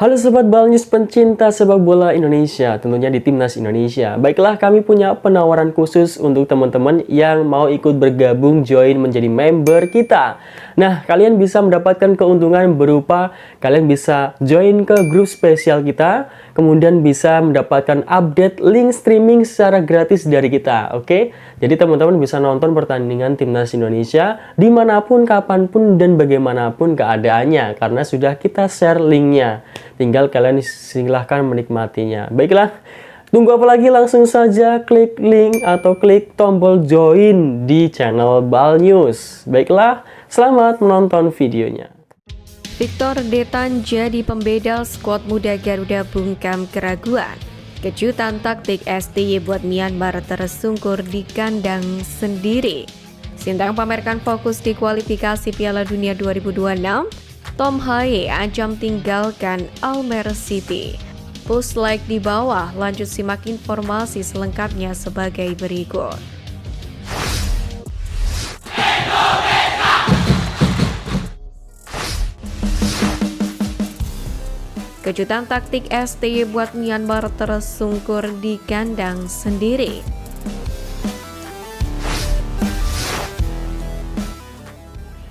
Halo Sobat Balnews pencinta sepak bola Indonesia, tentunya di Timnas Indonesia. Baiklah, kami punya penawaran khusus untuk teman-teman yang mau ikut bergabung join menjadi member kita. Nah, kalian bisa mendapatkan keuntungan berupa kalian bisa join ke grup spesial kita, kemudian bisa mendapatkan update link streaming secara gratis dari kita, oke? Jadi teman-teman bisa nonton pertandingan Timnas Indonesia dimanapun, kapanpun, dan bagaimanapun keadaannya, karena sudah kita share linknya. Tinggal kalian silahkan menikmatinya. Baiklah, tunggu apa lagi? Langsung saja klik link atau klik tombol join di channel Balnews. Baiklah, selamat menonton videonya. Victor Detan jadi pembeda skuad muda Garuda bungkam keraguan. Kejutan taktik STY buat Myanmar tersungkur di kandang sendiri. Sintayong pamerkan fokus di kualifikasi Piala Dunia 2026. Tom Haye ancam tinggalkan Almer City. Post like di bawah, lanjut simak informasi selengkapnya sebagai berikut. Kejutan taktik STY buat Myanmar tersungkur di kandang sendiri.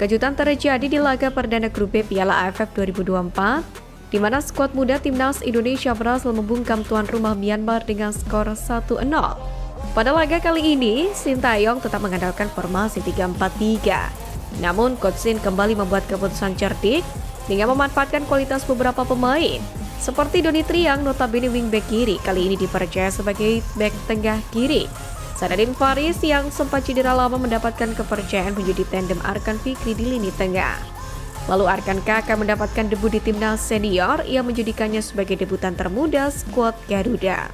Kejutan terjadi di laga perdana grup B Piala AFF 2024, di mana skuad muda Timnas Indonesia berhasil membungkam tuan rumah Myanmar dengan skor 1-0. Pada laga kali ini, Sintayong tetap mengandalkan formasi 3-4-3. Namun, Coach Shin kembali membuat keputusan cerdik dengan memanfaatkan kualitas beberapa pemain, seperti Doni Triang notabene wingback kiri kali ini dipercaya sebagai back tengah kiri. Sadadin Faris yang sempat cedera lama mendapatkan kepercayaan menjadi tandem Arkan Fikri di lini tengah. Lalu Arkan Kakak mendapatkan debut di timnas senior yang menjadikannya sebagai debutan termuda skuad Garuda.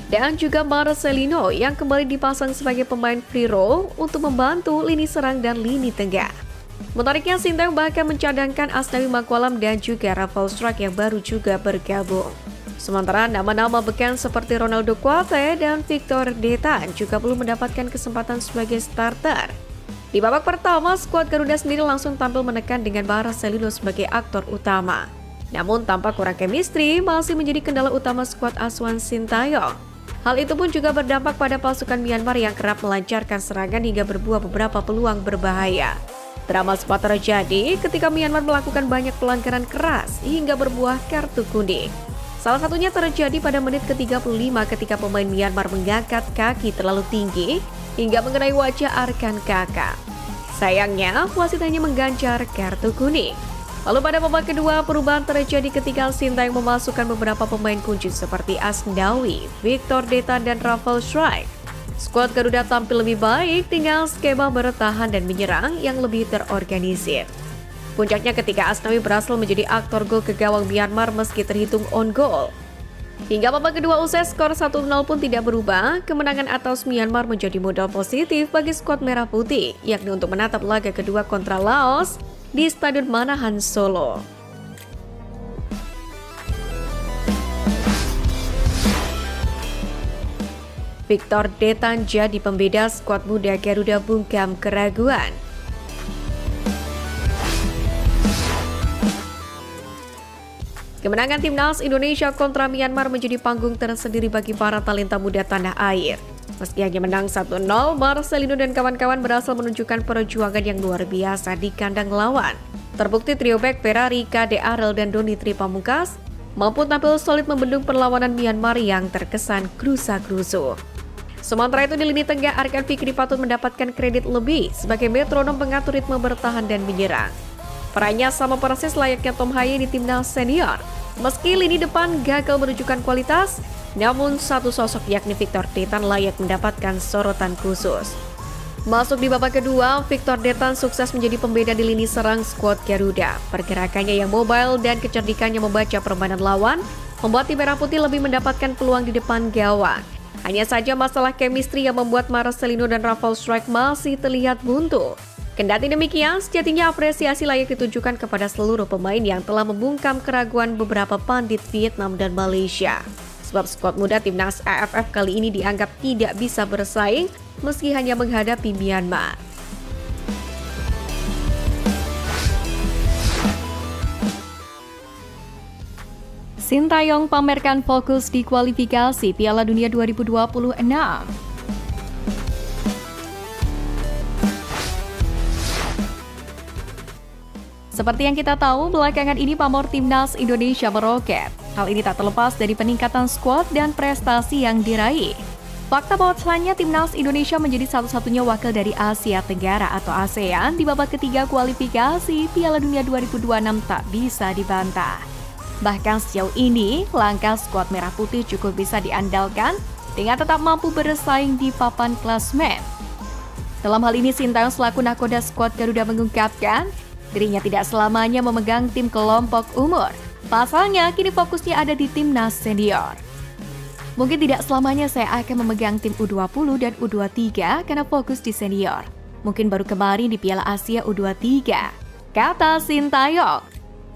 Dan juga Marcelino yang kembali dipasang sebagai pemain free role untuk membantu lini serang dan lini tengah. Menariknya, Sintayong bahkan mencadangkan Asnawi Mangkualam dan juga Rafael Struijk yang baru juga bergabung. Sementara nama-nama beken seperti Ronaldo Kuate dan Victor Detan juga belum mendapatkan kesempatan sebagai starter. Di babak pertama, skuad Garuda sendiri langsung tampil menekan dengan Marcelino sebagai aktor utama. Namun tampak kurang chemistry masih menjadi kendala utama skuad asuhan Sintayong. Hal itu pun juga berdampak pada pasukan Myanmar yang kerap melancarkan serangan hingga berbuah beberapa peluang berbahaya. Drama sempat terjadi ketika Myanmar melakukan banyak pelanggaran keras hingga berbuah kartu kuning. Salah satunya terjadi pada menit ke-35 ketika pemain Myanmar mengangkat kaki terlalu tinggi hingga mengenai wajah Arkan Kakak. Sayangnya, wasit hanya mengganjar kartu kuning. Lalu pada babak kedua, perubahan terjadi ketika Sintayong memasukkan beberapa pemain kunci seperti Asnawi, Victor Detan, dan Rafael Struijk. Skuad Garuda tampil lebih baik dengan skema bertahan dan menyerang yang lebih terorganisir. Puncaknya ketika Asnawi berhasil menjadi aktor gol ke gawang Myanmar meski terhitung on goal. Hingga babak kedua usai skor 1-0 pun tidak berubah, kemenangan atas Myanmar menjadi modal positif bagi skuad Merah Putih, yakni untuk menatap laga kedua kontra Laos di Stadion Manahan, Solo. Victor Detan jadi pembeda skuad muda Garuda bungkam keraguan. Kemenangan Timnas Indonesia kontra Myanmar menjadi panggung tersendiri bagi para talenta muda tanah air. Meski hanya menang 1-0, Marcelino dan kawan-kawan berhasil menunjukkan perjuangan yang luar biasa di kandang lawan. Terbukti trio bek Ferrari, KD Arel, dan Doni Tri Pamungkas mampu tampil solid membendung perlawanan Myanmar yang terkesan gerusa-gerusu. Sementara itu di lini tengah, Arkan Fikri patut mendapatkan kredit lebih sebagai metronom pengatur ritme bertahan dan menyerang. Perannya sama persis layaknya Tom Haye di timnas senior. Meski lini depan gagal menunjukkan kualitas, namun satu sosok yakni Victor Detan layak mendapatkan sorotan khusus. Masuk di babak kedua, Victor Detan sukses menjadi pembeda di lini serang skuad Garuda. Pergerakannya yang mobile dan kecerdikannya membaca permainan lawan membuat tim Merah Putih lebih mendapatkan peluang di depan gawang. Hanya saja masalah chemistry yang membuat Marcelino dan Rafael Struijk masih terlihat buntu. Kendati demikian, sejatinya apresiasi layak ditujukan kepada seluruh pemain yang telah membungkam keraguan beberapa pandit Vietnam dan Malaysia. Sebab skuad muda timnas AFF kali ini dianggap tidak bisa bersaing meski hanya menghadapi Myanmar. Sintayong pamerkan fokus di kualifikasi Piala Dunia 2026. Seperti yang kita tahu, belakangan ini pamor timnas Indonesia meroket. Hal ini tak terlepas dari peningkatan skuad dan prestasi yang diraih. Fakta bahwasannya timnas Indonesia menjadi satu-satunya wakil dari Asia Tenggara atau ASEAN di babak ketiga kualifikasi Piala Dunia 2026 tak bisa dibantah. Bahkan sejauh ini, langkah skuad Merah Putih cukup bisa diandalkan dengan tetap mampu bersaing di papan klasmen. Dalam hal ini, Sintayong selaku nakoda skuad Garuda mengungkapkan, dirinya tidak selamanya memegang tim kelompok umur. Pasalnya, kini fokusnya ada di timnas senior. Mungkin tidak selamanya saya akan memegang tim U20 dan U23 karena fokus di senior. Mungkin baru kemarin di Piala Asia U23, kata Sintayong.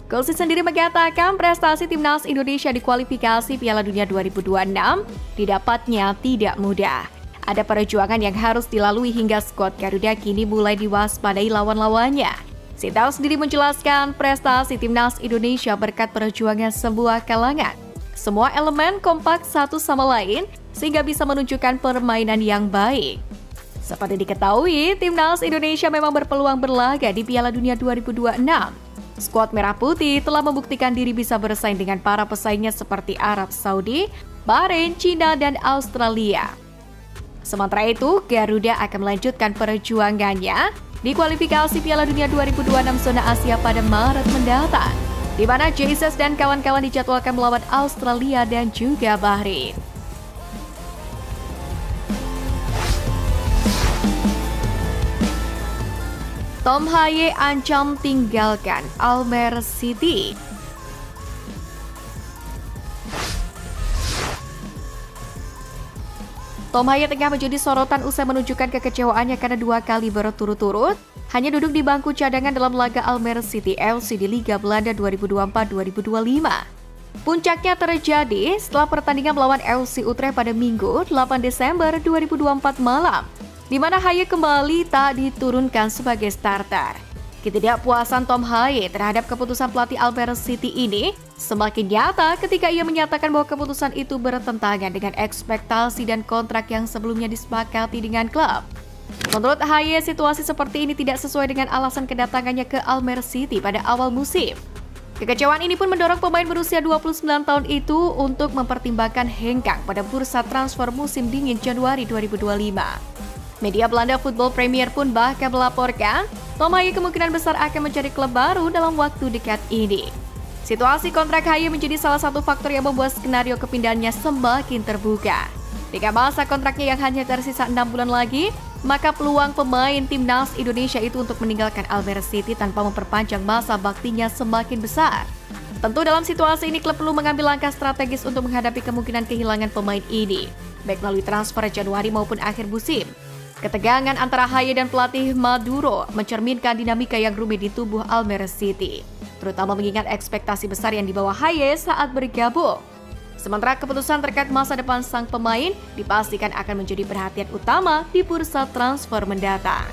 Gossi sendiri mengatakan prestasi timnas Indonesia di kualifikasi Piala Dunia 2026 didapatnya tidak mudah. Ada perjuangan yang harus dilalui hingga skuad Garuda kini mulai diwaspadai lawan-lawannya. Sintayong sendiri menjelaskan prestasi timnas Indonesia berkat perjuangan sebuah kalangan. Semua elemen kompak satu sama lain sehingga bisa menunjukkan permainan yang baik. Seperti diketahui, timnas Indonesia memang berpeluang berlaga di Piala Dunia 2026. Skuad Merah Putih telah membuktikan diri bisa bersaing dengan para pesaingnya seperti Arab Saudi, Bahrain, China, dan Australia. Sementara itu, Garuda akan melanjutkan perjuangannya di kualifikasi Piala Dunia 2026 zona Asia pada Maret mendatang, di mana Jesus dan kawan-kawan dijadwalkan melawan Australia dan juga Bahrain. Tom Haye ancam tinggalkan Almer City. Tom Haye tengah menjadi sorotan usai menunjukkan kekecewaannya karena 2 kali berturut-turut hanya duduk di bangku cadangan dalam laga Almer City FC di Liga Belanda 2024-2025. Puncaknya terjadi setelah pertandingan melawan FC Utrecht pada Minggu 8 Desember 2024 malam, di mana Haye kembali tak diturunkan sebagai starter. Ketidakpuasan Tom Haye terhadap keputusan pelatih Almer City ini semakin nyata ketika ia menyatakan bahwa keputusan itu bertentangan dengan ekspektasi dan kontrak yang sebelumnya disepakati dengan klub. Menurut Haye, situasi seperti ini tidak sesuai dengan alasan kedatangannya ke Almer City pada awal musim. Kekecewaan ini pun mendorong pemain berusia 29 tahun itu untuk mempertimbangkan hengkang pada bursa transfer musim dingin Januari 2025. Media Belanda Football Premier pun bahkan melaporkan Tom Haye kemungkinan besar akan mencari klub baru dalam waktu dekat ini. Situasi kontrak Haye menjadi salah satu faktor yang membuat skenario kepindahannya semakin terbuka. Jika masa kontraknya yang hanya tersisa 6 bulan lagi, maka peluang pemain timnas Indonesia itu untuk meninggalkan Almer City tanpa memperpanjang masa baktinya semakin besar. Tentu dalam situasi ini klub perlu mengambil langkah strategis untuk menghadapi kemungkinan kehilangan pemain ini, baik melalui transfer Januari maupun akhir musim. Ketegangan antara Haye dan pelatih Maduro mencerminkan dinamika yang rumit di tubuh Almer City, terutama mengingat ekspektasi besar yang dibawa Haye saat bergabung. Sementara keputusan terkait masa depan sang pemain dipastikan akan menjadi perhatian utama di bursa transfer mendatang.